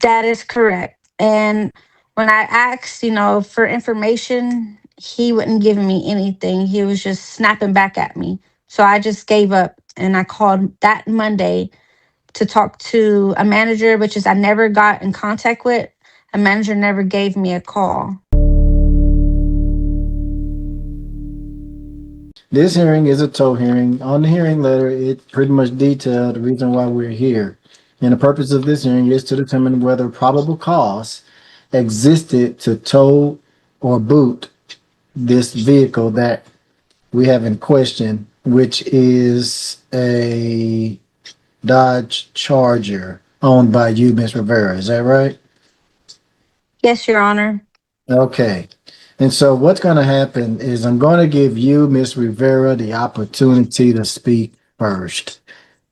That is correct. And when I asked, for information, he wouldn't give me anything. He was just snapping back at me. So I just gave up and I called that Monday to talk to a manager, which is I never got in contact with. A manager never gave me a call. This hearing is a tow hearing. On the hearing letter, it pretty much detailed the reason why we're here. And the purpose of this hearing is to determine whether probable cause existed to tow or boot this vehicle that we have in question, which is a Dodge Charger owned by you, Miss Rivera. Is that right? Yes, Your Honor. Okay. And so what's going to happen is I'm going to give you, Miss Rivera, the opportunity to speak first.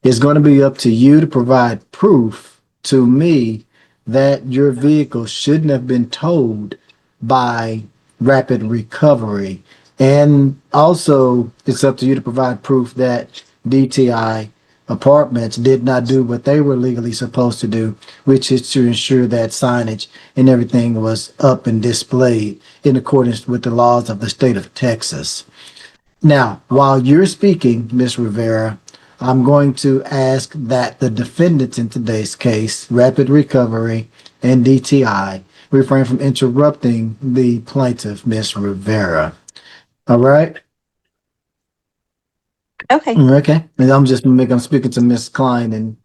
It's going to be up to you to provide proof to me that your vehicle shouldn't have been towed by Rapid Recovery. And also, it's up to you to provide proof that DTI Apartments did not do what they were legally supposed to do, which is to ensure that signage and everything was up and displayed in accordance with the laws of the state of Texas. Now, while you're speaking, Ms. Rivera, I'm going to ask that the defendants in today's case, Rapid Recovery and DTI, refrain from interrupting the plaintiff, Ms. Rivera. All right? Okay. Okay. And I'm speaking to Ms. Klein and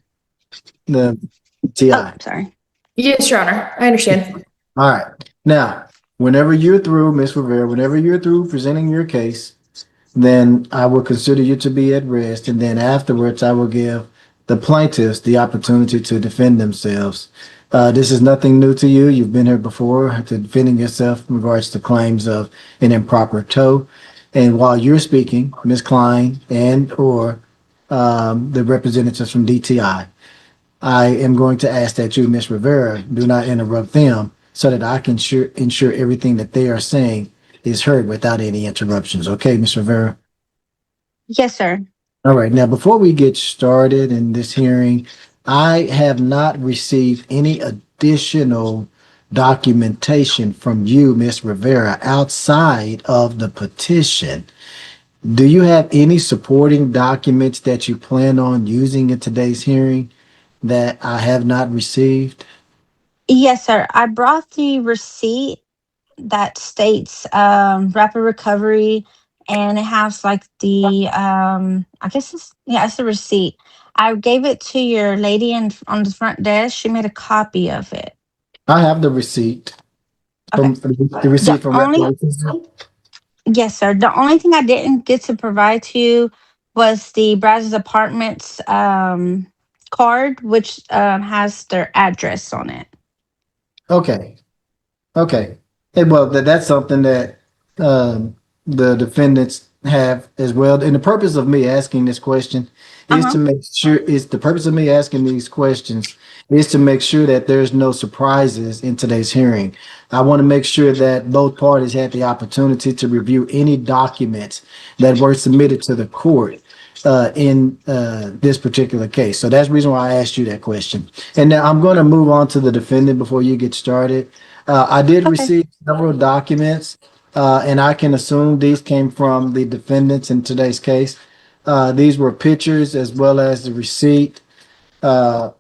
the Oh, TI. sorry. Yes, Your Honor. I understand. All right. Now, whenever you're through, Ms. Rivera, whenever you're through presenting your case, then I will consider you to be at rest. And then afterwards, I will give the plaintiffs the opportunity to defend themselves. This is nothing new to you. You've been here before to defending yourself in regards to claims of an improper tow. And while you're speaking, Ms. Klein and or the representatives from DTI, I am going to ask that you, Ms. Rivera, do not interrupt them so that I can ensure everything that they are saying is heard without any interruptions. Okay, Ms. Rivera? Yes, sir. All right. Now, before we get started in this hearing, I have not received any additional documentation from you, Ms. Rivera, outside of the petition. Do you have any supporting documents that you plan on using in today's hearing that I have not received? Yes, sir. I brought the receipt that states rapid recovery, and it has like the I guess it's the receipt. I gave it to your lady on the front desk. She made a copy of it. I have the receipt Okay. from the The receipt from only Rapid. Yes, sir. The only thing I didn't get to provide to you was the Brazos Apartments card, which has their address on it. Okay. Okay. Well, that's something that the defendants have as well. And the purpose of me asking this question is Uh-huh. to make sure is the purpose of me asking these questions is to make sure that there's no surprises in today's hearing. I want to make sure that both parties had the opportunity to review any documents that were submitted to the court in this particular case. So that's the reason why I asked you that question. And now I'm going to move on to the defendant before you get started. I did Okay. receive several documents, and I can assume these came from the defendants in today's case. These were pictures as well as the receipt. Uh,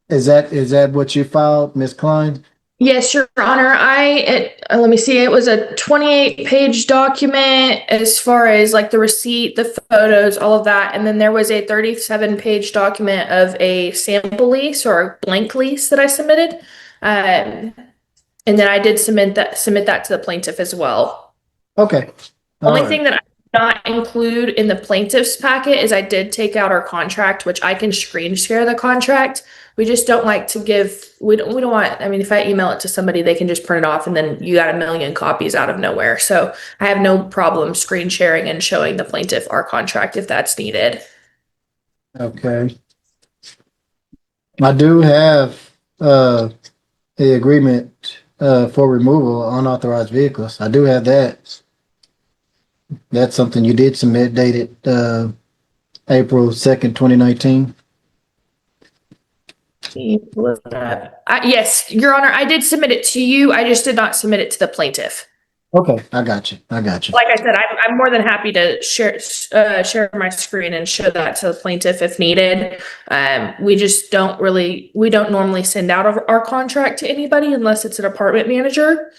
is that what you filed, Ms. Klein? Yes, Your Honor. Let me see. It was a 28-page document as far as like the receipt, the photos, all of that. And then there was a 37-page document of a sample lease or a blank lease that I submitted. And then I did submit that to the plaintiff as well. Okay. All Only right. thing that I did not include in the plaintiff's packet is I did take out our contract, which I can screen share the contract. We just don't like to we don't want, I mean, if I email it to somebody, they can just print it off and then you got a million copies out of nowhere. So I have no problem screen sharing and showing the plaintiff our contract if that's needed. Okay. I do have the agreement for removal of unauthorized vehicles. I do have that. That's something you did submit dated April 2nd, 2019. Yes, Your Honor, I did submit it to you. I just did not submit it to the plaintiff. Okay, I got you. I got you. Like I said, I'm more than happy to share my screen and show that to the plaintiff if needed. We just we don't normally send out our contract to anybody unless it's an apartment manager,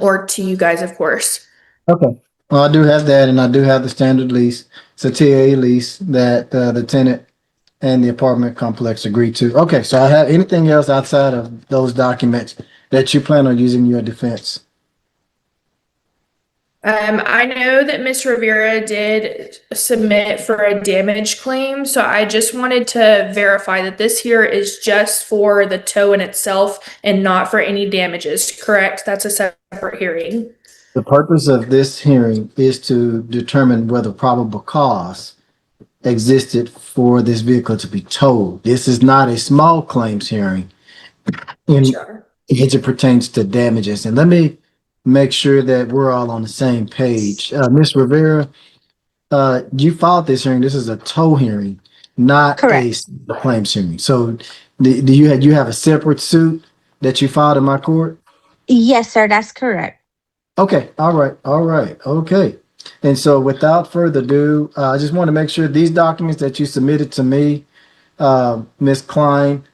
or to you guys, of course. Okay. Well, I do have that, and I do have the standard lease. It's a TA lease that the tenant and the apartment complex agreed to. Okay, so I have anything else outside of those documents that you plan on using in your defense? I know that Miss Rivera did submit for a damage claim, so I just wanted to verify that this here is just for the tow in itself and not for any damages, correct? That's a separate hearing. The purpose of this hearing is to determine whether probable cause existed for this vehicle to be towed. This is not a small claims hearing Sure. as it pertains to damages. And let me make sure that we're all on the same page. Ms. Rivera, you filed this hearing. This is a tow hearing, not a Correct. claims hearing. So do you have a separate suit that you filed in my court? Yes, sir, that's correct. Okay. All right. All right. Okay. And so without further ado, I just want to make sure these documents that you submitted to me, Ms. Klein,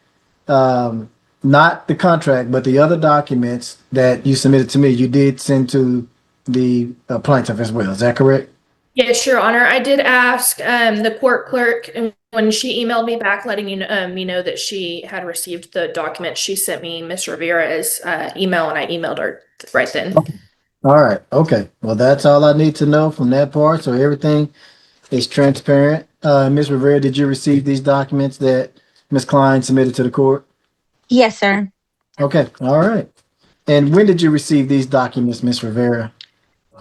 not the contract, but the other documents that you submitted to me, you did send to the plaintiff as well. Is that correct? Yes, Your Honor. I did ask the court clerk, and when she emailed me back letting me know that she had received the document, she sent me Miss Rivera's email, and I emailed her right then. All right. Okay. Well, that's all I need to know from that part. So everything is transparent. Ms. Rivera, did you receive these documents that Ms. Klein submitted to the court? Yes, sir. Okay. All right. And when did you receive these documents, Ms. Rivera?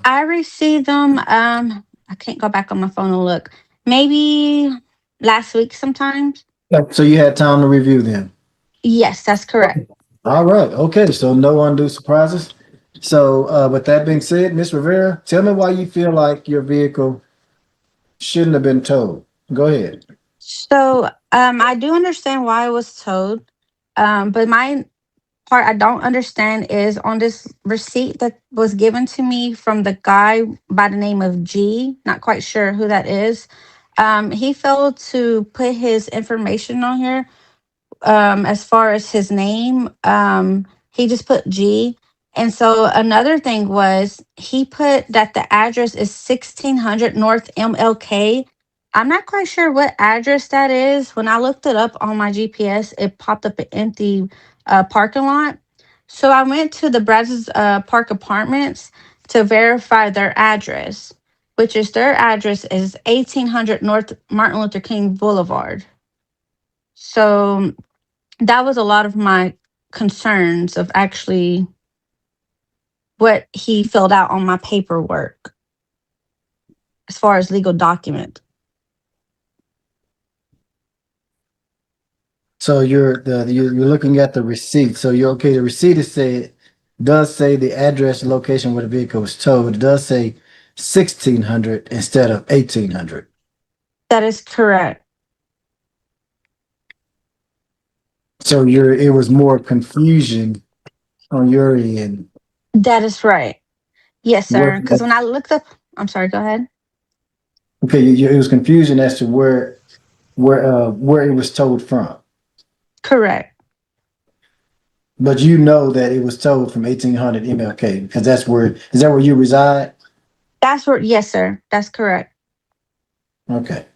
I received them. I can't go back on my phone and look. Maybe last week sometimes. So you had time to review them. Yes, that's correct. All right. Okay. So no undue surprises. So with that being said, Ms. Rivera, tell me why you feel like your vehicle shouldn't have been towed. Go ahead. So I do understand why it was towed. But my part I don't understand is on this receipt that was given to me from the guy by the name of G, not quite sure who that is. He failed to put his information on here, as far as his name. He just put G. And so another thing was he put that the address is 1600 North MLK. I'm not quite sure what address that is. When I looked it up on my GPS, it popped up an empty parking lot. So I went to the Brazos Park Apartments to verify their address, which is their address is 1800 North Martin Luther King Boulevard. So that was a lot of my concerns of actually what he filled out on my paperwork as far as legal document. So you're looking at the receipt. So you're okay. The receipt does say the address and location where the vehicle was towed. It does say 1600 instead of 1800. That is correct. So it was more confusion on your end. That is right. Yes, sir. Because Where- when I looked up, I'm sorry, go ahead. Okay, it was confusion as to where it was towed from. Correct. But you know that it was towed from 1800 MLK because is that where you reside? That's where, yes, sir. That's correct. Okay.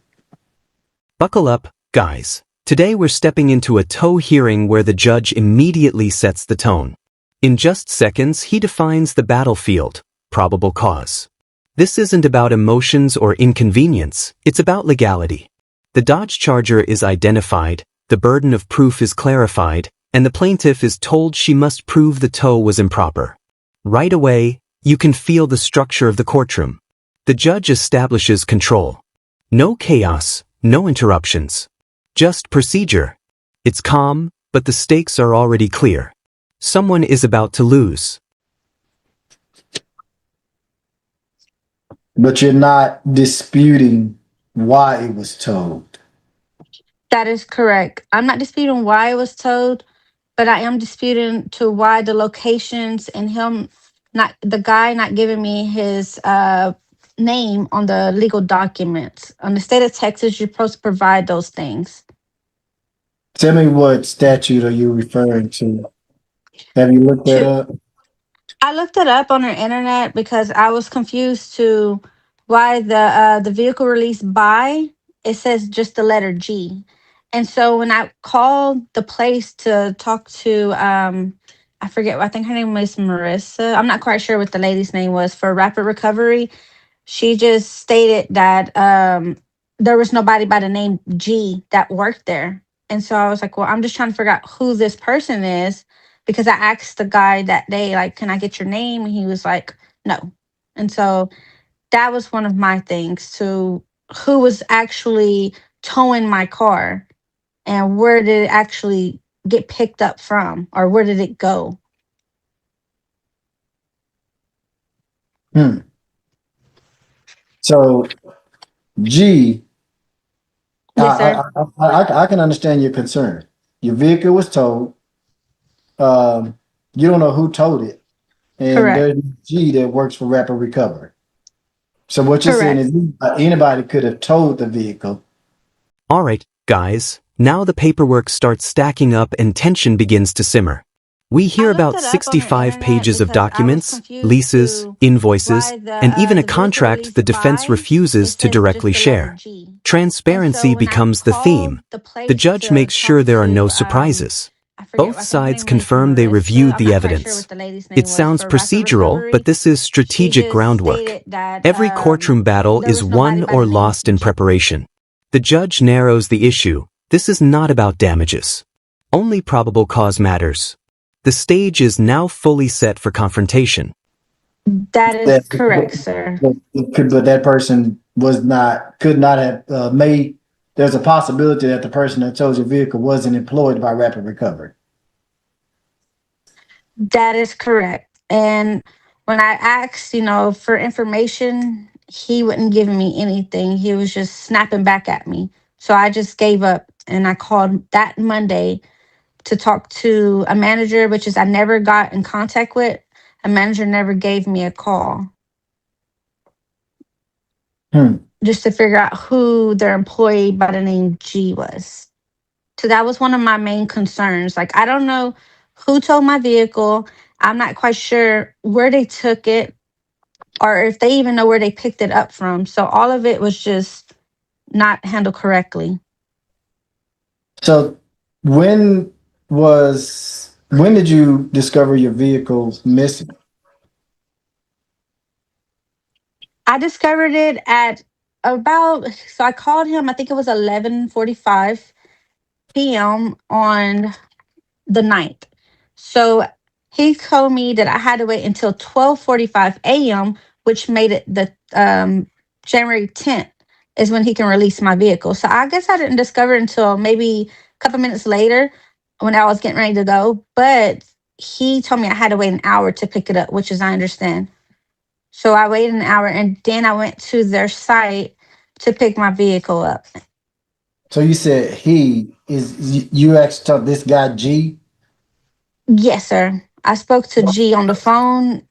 Buckle up, guys. Today we're stepping into a tow hearing where the judge immediately sets the tone. In just seconds, he defines the battlefield, probable cause. This isn't about emotions or inconvenience, it's about legality. The Dodge Charger is identified, the burden of proof is clarified, and the plaintiff is told she must prove the tow was improper. Right away, you can feel the structure of the courtroom. The judge establishes control. No chaos, no interruptions. Just procedure. It's calm, but the stakes are already clear. Someone is about to lose. But you're not disputing why it was towed. That is correct. I'm not disputing why it was towed, but I am disputing to why the locations and him not the guy not giving me his name on the legal documents. On the state of Texas, you're supposed to provide those things. Tell me what statute are you referring to? Have you looked that To up? I looked it up on the internet because I was confused to why the vehicle release by it says just the letter G, and so when I called the place to talk to I forget, I think her name was Marissa. I'm not quite sure what the lady's name was for rapid recovery. She just stated that there was nobody by the name G that worked there. And so I was like, well, I'm just trying to figure out who this person is because I asked the guy that day, like, can I get your name? And he was like, no. And so that was one of my things to who was actually towing my car and where did it actually get picked up from or where did it go? Hmm. So G, Yes, sir. I can understand your concern. Your vehicle was towed. You don't know who towed it, and Correct. there's G that works for Rapid Recovery. So what you're saying Correct. is anybody could have towed the vehicle. Alright, guys, now the paperwork starts stacking up and tension begins to simmer. We I hear looked about it up on the 65 internet pages of because I was documents, confused leases, to invoices, why and even a the vehicle contract release the defense by it refuses to says just directly the letter share. G. And so Transparency when I becomes the theme. called the The place judge to makes sure talk there are no to surprises. I forget, Both I think her sides name was confirm they Marissa. reviewed I'm the not quite sure evidence. what the lady's It name was sounds for rapid procedural, but recovery. this is She strategic just groundwork. stated that Every courtroom battle there is was nobody won by the or name lost in G. preparation. The judge narrows the issue. This is not about damages. Only probable cause matters. The stage is now fully set for confrontation. That That is correct, sir. but that person could not have made. There's a possibility that the person that towed your vehicle wasn't employed by Rapid Recovery. That is correct. And when I asked, for information, he wouldn't give me anything. He was just snapping back at me. So I just gave up and I called that Monday to talk to a manager, which is I never got in contact with. A manager never gave me a call Hmm. just to figure out who their employee by the name G was. So that was one of my main concerns. Like, I don't know who towed my vehicle. I'm not quite sure where they took it or if they even know where they picked it up from. So all of it was just not handled correctly. So when when did you discover your vehicle missing? I discovered it at so I called him, I think it was 11:45 p.m. on the 9th. So he told me that I had to wait until 12:45 a.m., which made it the January 10th is when he can release my vehicle. So I guess I didn't discover it until maybe a couple minutes later when I was getting ready to go. But he told me I had to wait an hour to pick it up, which is I understand. So I waited an hour and then I went to their site to pick my vehicle up. So you said you actually this guy G. Yes, sir. I spoke to G on the phone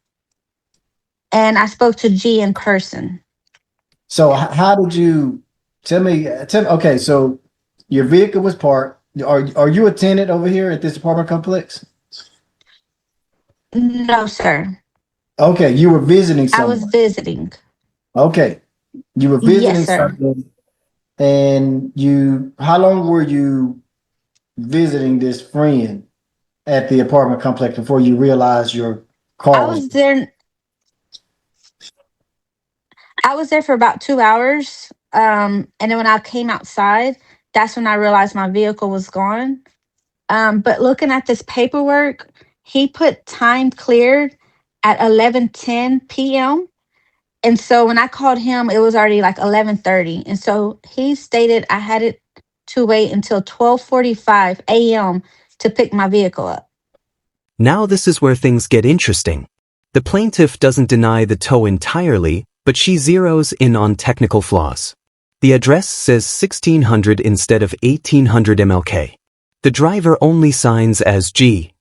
and I spoke to G in person. So how did you tell me? Okay, so your vehicle was parked. Are you a tenant over here at this apartment complex? No, sir. Okay, you were visiting I was someone. visiting. Okay, you were Yes, visiting sir. someone, and how long were you visiting this friend at the apartment complex before you realized your I car was? was there I was there for about 2 hours. And then when I came outside, that's when I realized my vehicle was gone. But looking at this paperwork, he put time cleared at 11:10 p.m. And so when I called him, it was already like 11:30. And so he stated I had it to wait until 12:45 a.m. to pick my vehicle up. Now this is where things get interesting. The plaintiff doesn't deny the tow entirely, but she zeroes in on technical flaws. The address says 1600 instead of 1800 MLK. The driver only signs as G.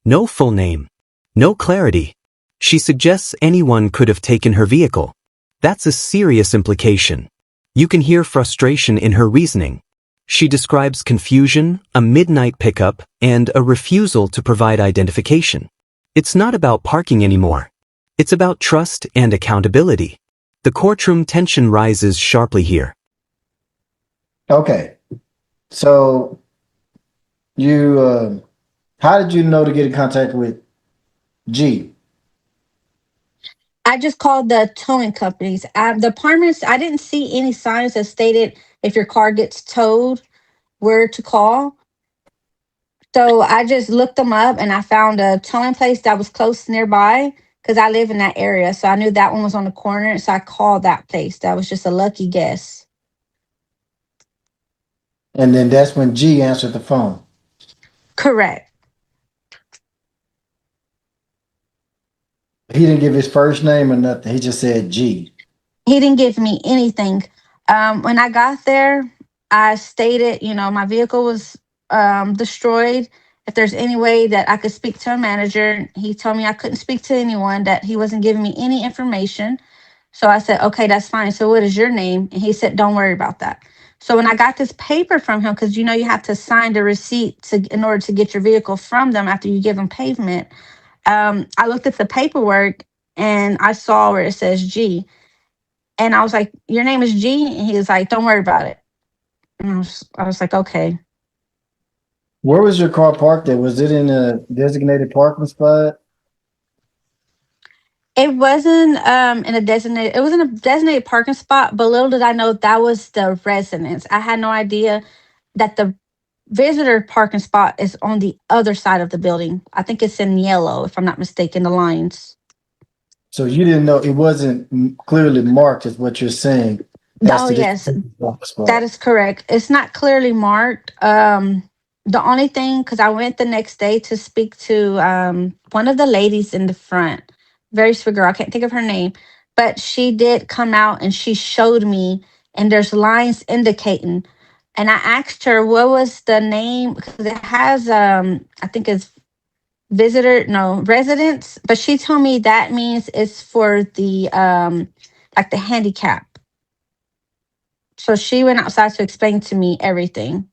No full name. No clarity. She suggests anyone could have taken her vehicle. That's a serious implication. You can hear frustration in her reasoning. She describes confusion, a midnight pickup, and a refusal to provide identification. It's not about parking anymore. It's about trust and accountability. The courtroom tension rises sharply here. Okay. So you, how did you know to get in contact with G? I just called the towing companies. The apartments, I didn't see any signs that stated if your car gets towed, where to call. So I just looked them up and I found a towing place that was close nearby because I live in that area. So I knew that one was on the corner. So I called that place. That was just a lucky guess. And then that's when G answered the phone. Correct. He didn't give his first name or nothing. He just said G. He didn't give me anything. When I got there, I stated, my vehicle was destroyed. If there's any way that I could speak to a manager, he told me I couldn't speak to anyone, that he wasn't giving me any information. So I said, okay, that's fine. So what is your name? And he said, don't worry about that. So when I got this paper from him, because you have to sign the receipt in order to get your vehicle from them after you give them pavement. I looked at the paperwork and I saw where it says G. And I was like, your name is G? And he was like, don't worry about it. And I was like, okay. Where was your car parked at? Was it in a designated parking spot? It wasn't it was in a designated parking spot, but little did I know that was the residence. I had no idea that the visitor parking spot is on the other side of the building. I think it's in yellow, if I'm not mistaken, the lines. So you didn't know it wasn't clearly marked, is what you're saying. As Oh to this yes, parking spot. that is correct. It's not clearly marked. The only thing, because I went the next day to speak to one of the ladies in the front, very sweet girl. I can't think of her name, but she did come out and she showed me, and there's lines indicating. And I asked her what was the name because it has I think it's residents, but she told me that means it's for the like the handicap. So she went outside to explain to me everything.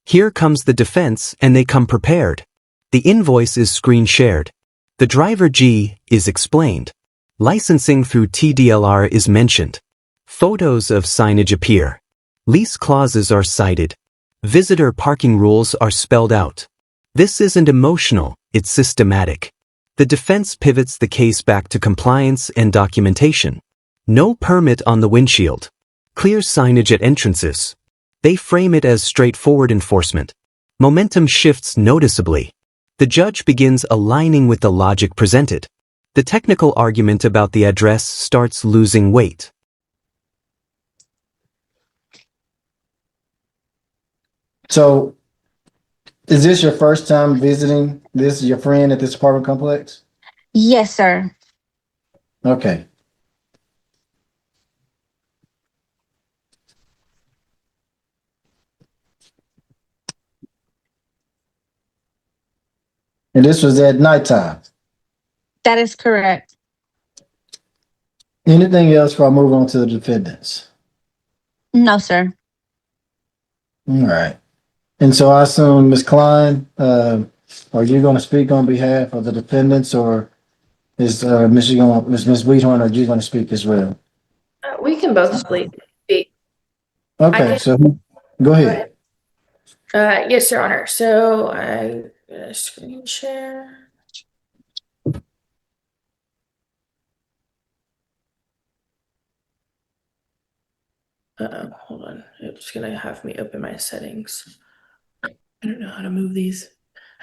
Here comes the defense, and they come prepared. The invoice is screen shared. The driver G is explained. Licensing through TDLR is mentioned. Photos of signage appear. Lease clauses are cited. Visitor parking rules are spelled out. This isn't emotional, it's systematic. The defense pivots the case back to compliance and documentation. No permit on the windshield. Clear signage at entrances. They frame it as straightforward enforcement. Momentum shifts noticeably. The judge begins aligning with the logic presented. The technical argument about the address starts losing weight. So is this your first time visiting your friend at this apartment complex? Yes, sir. Okay. And this was at nighttime. That is correct. Anything else before I move on to the defendants? No, sir. All right. And so I assume, Ms. Klein, are you going to speak on behalf of the defendants, or is Ms. Wheathorn, are you going to speak as well? We can both speak. Okay, can- so go ahead. Yes, Your Honor. So I'm gonna screen share. Hold on. It's gonna have me open my settings. I don't know how to move these.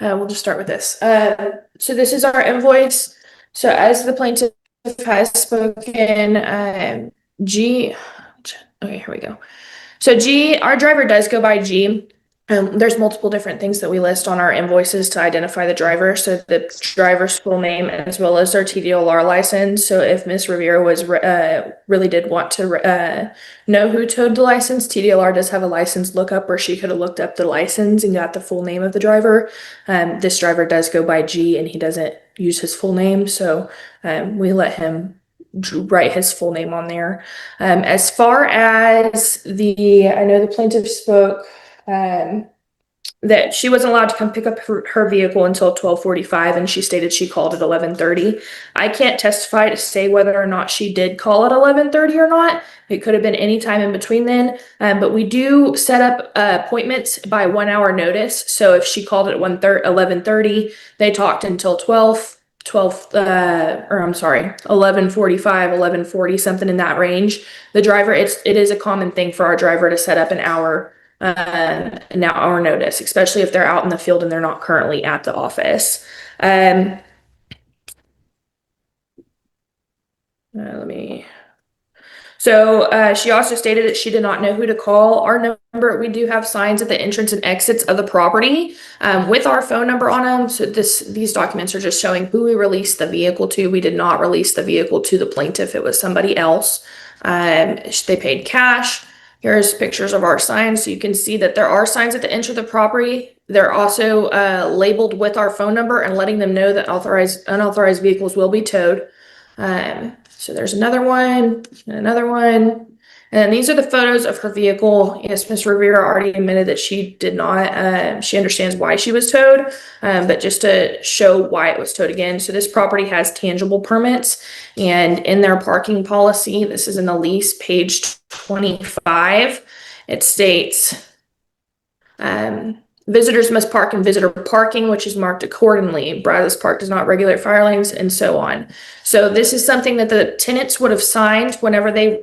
We'll just start with this. So this is our invoice. So as the plaintiff has spoken, G. Okay, here we go. So G, our driver does go by G. There's multiple different things that we list on our invoices to identify the driver. So the driver's full name as well as their TDLR license. So if Miss Rivera was really did want to know who towed the license, TDLR does have a license lookup where she could have looked up the license and got the full name of the driver. This driver does go by G and he doesn't use his full name. So we let him write his full name on there. As far as I know the plaintiff spoke that she wasn't allowed to come pick up her vehicle until 12:45, and she stated she called at 11:30. I can't testify to say whether or not she did call at 11:30 or not. It could have been any time in between then, but we do set up appointments by 1 hour notice. So if she called at 11:30, they talked until 11:45, 11:40, something in that range. The driver, it is a common thing for our driver to set up an hour notice, especially if they're out in the field and they're not currently at the office. She also stated that she did not know who to call. Our number, we do have signs at the entrance and exits of the property with our phone number on them. So these documents are just showing who we released the vehicle to. We did not release the vehicle to the plaintiff. It was somebody else. They paid cash. Here's pictures of our signs. So you can see that there are signs at the entrance of the property. They're also labeled with our phone number and letting them know that unauthorized vehicles will be towed. So there's another one, and another one. And these are the photos of her vehicle. Yes, Ms. Rivera already admitted that she did not, she understands why she was towed, but just to show why it was towed again. So this property has tangible permits, and in their parking policy, this is in the lease, page 25, it states, visitors must park in visitor parking, which is marked accordingly. Brazos Park does not regulate fire lanes, and so on. So this is something that the tenants would have signed whenever they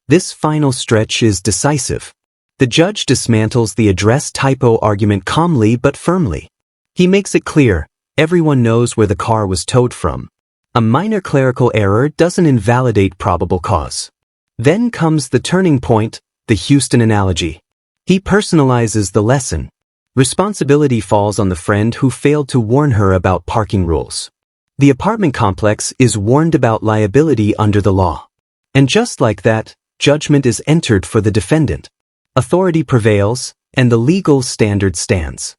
This final stretch is decisive. The judge dismantles the address typo argument calmly but firmly. He makes it clear, everyone knows where the car was towed from. A minor clerical error doesn't invalidate probable cause. Then comes the turning point, the Houston analogy. He personalizes the lesson. Responsibility falls on the friend who failed to warn her about parking rules. The apartment complex is warned about liability under the law. And just like that, judgment is entered for the defendant. Authority prevails, and the legal standard stands.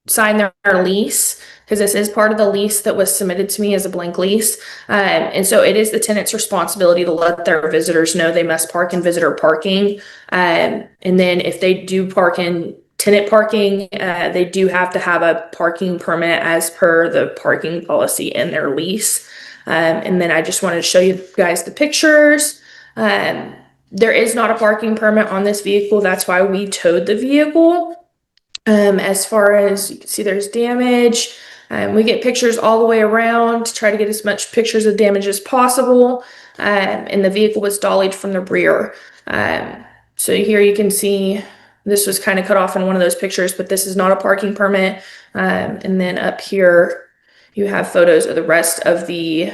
Sign their lease, because this is part of the lease that was submitted to me as a blank lease. And so it is the tenant's responsibility to let their visitors know they must park in visitor parking. And then if they do park in tenant parking, they do have to have a parking permit as per the parking policy in their lease. And then I just wanted to show you guys the pictures. There is not a parking permit on this vehicle. That's why we towed the vehicle. As far as you can see, there's damage. We get pictures all the way around to try to get as much pictures of damage as possible. And the vehicle was dollied from the rear. So here you can see this was kind of cut off in one of those pictures, but this is not a parking permit. And then up here, you have photos of the rest of the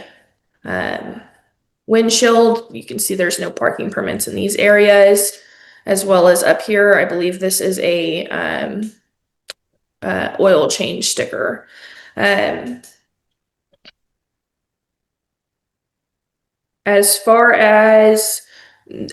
windshield. You can see there's no parking permits in these areas, as well as up here. I believe this is a oil change sticker. As far as,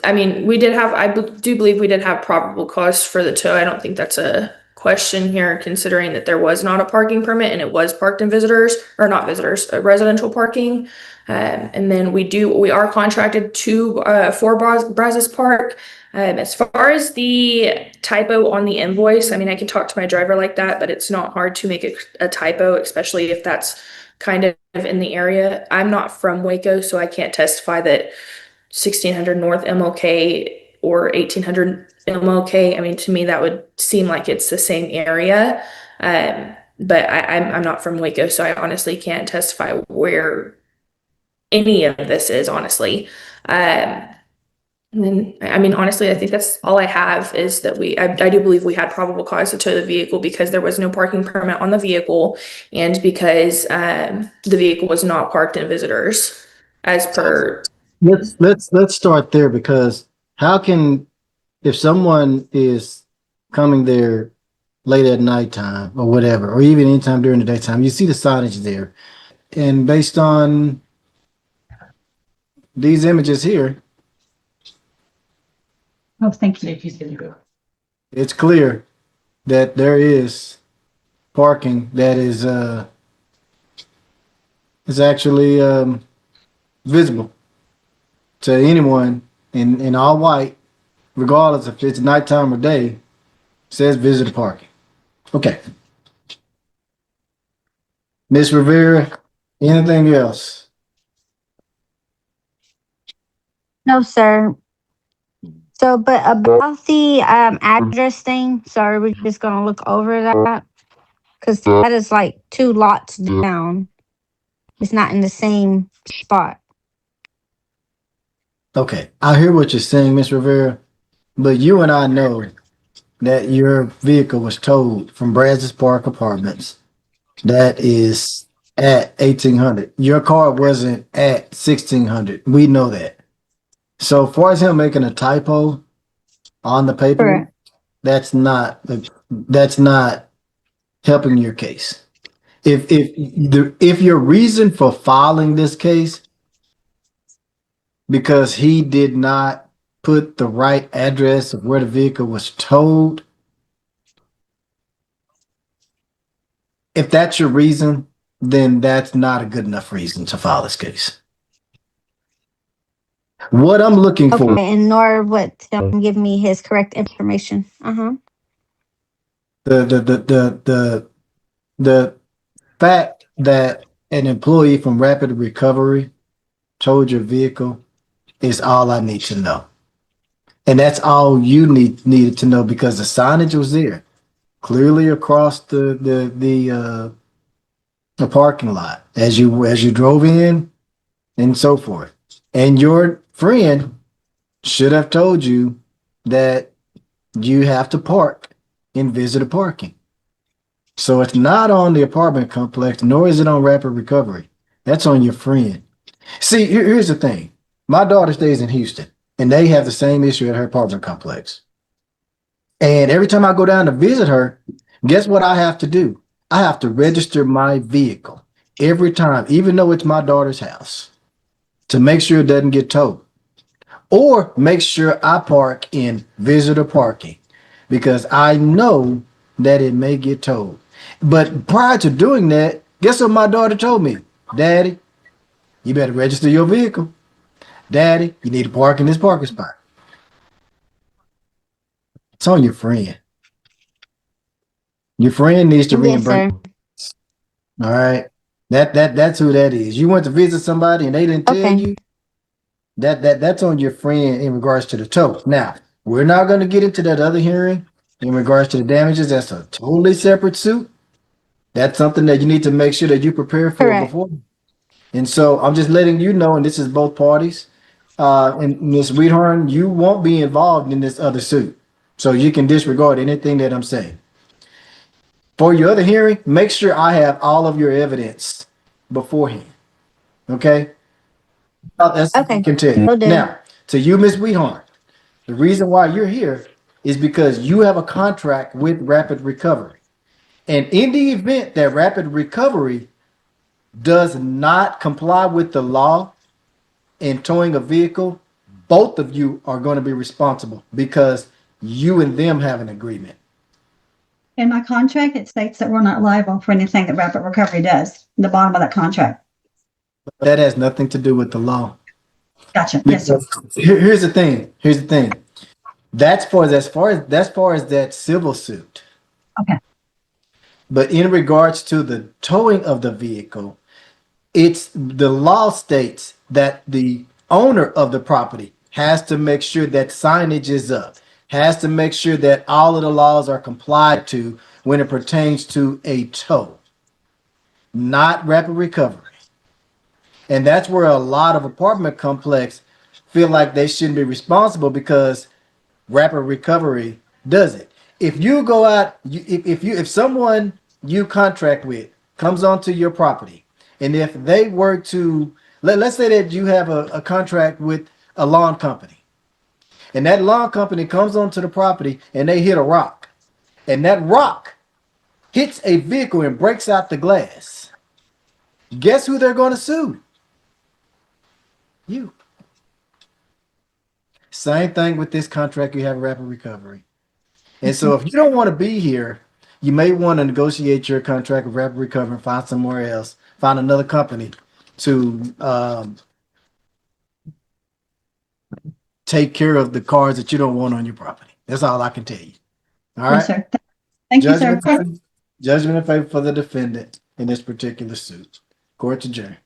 I mean, I do believe we did have probable cause for the tow. I don't think that's a question here, considering that there was not a parking permit and it was parked in residential parking. And then we are contracted for Brazos Park. As far as the typo on the invoice, I mean, I can talk to my driver like that, but it's not hard to make a typo, especially if that's kind of in the area. I'm not from Waco, so I can't testify that 1600 North MLK or 1800 MLK. I mean, to me, that would seem like it's the same area. But I'm not from Waco, so I honestly can't testify where any of this is, honestly. And then, I mean, honestly, I think that's all I have is that I do believe we had probable cause to tow the vehicle because there was no parking permit on the vehicle and because the vehicle was not parked in visitors as per. Let's start there, because how can if someone is coming there late at nighttime or whatever, or even anytime during the daytime, you see the signage there. And based on these images here, Oh, thank you. it's clear that there is parking that is actually visible to anyone in all white, regardless if it's nighttime or day, says visitor parking. Okay. Miss Rivera, anything else? No, sir. So, but about the address thing, sorry, we're just gonna look over that because that is like 2 lots down. It's not in the same spot. Okay. I hear what you're saying, Miss Rivera, but you and I know that your vehicle was towed from Brazos Park Apartments. That is at 1800. Your car wasn't at 1600. We know that. So far as him making a typo on the paperwork, Correct. that's not helping your case. If your reason for filing this case because he did not put the right address of where the vehicle was towed, if that's your reason, then that's not a good enough reason to file this case. What I'm looking for, Okay, and nor would Tim give me his correct information. the fact that an employee from Rapid Recovery towed your vehicle is all I need to know. And that's all you needed to know because the signage was there clearly across the parking lot as you drove in and so forth. And your friend should have told you that you have to park in visitor parking. So it's not on the apartment complex, nor is it on Rapid Recovery. That's on your friend. See, here's the thing. My daughter stays in Houston, and they have the same issue at her apartment complex. And every time I go down to visit her, guess what I have to do? I have to register my vehicle every time, even though it's my daughter's house, to make sure it doesn't get towed. Or make sure I park in visitor parking because I know that it may get towed. But prior to doing that, guess what my daughter told me? Daddy, you better register your vehicle. Daddy, you need to park in this parking spot. It's on your friend. Your friend needs to Yes, reimburse. sir. All right. That's who that is. You went to visit somebody and they didn't tell Okay. you that's on your friend in regards to the tow. Now, we're not going to get into that other hearing in regards to the damages. That's a totally separate suit. That's something that you need to make sure that you prepare for Correct. before. And so I'm just letting you know, and this is both parties. And Ms. Weedhorn, you won't be involved in this other suit. So you can disregard anything that I'm saying. For your other hearing, make sure I have all of your evidence beforehand. Okay? That's what I Okay. can tell you. Will do. Now, to you, Ms. Weedhorn, the reason why you're here is because you have a contract with Rapid Recovery. And in the event that Rapid Recovery does not comply with the law in towing a vehicle, both of you are going to be responsible because you and them have an agreement. In my contract, it states that we're not liable for anything that Rapid Recovery does, in the bottom of that contract. That has nothing to do with the law. Gotcha. Yes, sir. Here's the thing. Here's the thing. That's as far as that civil suit. Okay. But in regards to the towing of the vehicle, it's the law states that the owner of the property has to make sure that signage is up, has to make sure that all of the laws are complied to when it pertains to a tow, not Rapid Recovery. And that's where a lot of apartment complex feel like they shouldn't be responsible because Rapid Recovery does it. If you go out, if someone you contract with comes onto your property, and if they were to let's say that you have a contract with a lawn company, and that lawn company comes onto the property and they hit a rock, and that rock hits a vehicle and breaks out the glass, guess who they're going to sue? You. Same thing with this contract you have rapid recovery. And so if you don't want to be here, you may want to negotiate your contract with rapid recovery and find somewhere else, find another company to take care of the cars that you don't want on your property. That's all I can tell you. All right. Yes, sir. Thank you, sir. Judgment in favor for the defendant in this particular suit. Court adjourned.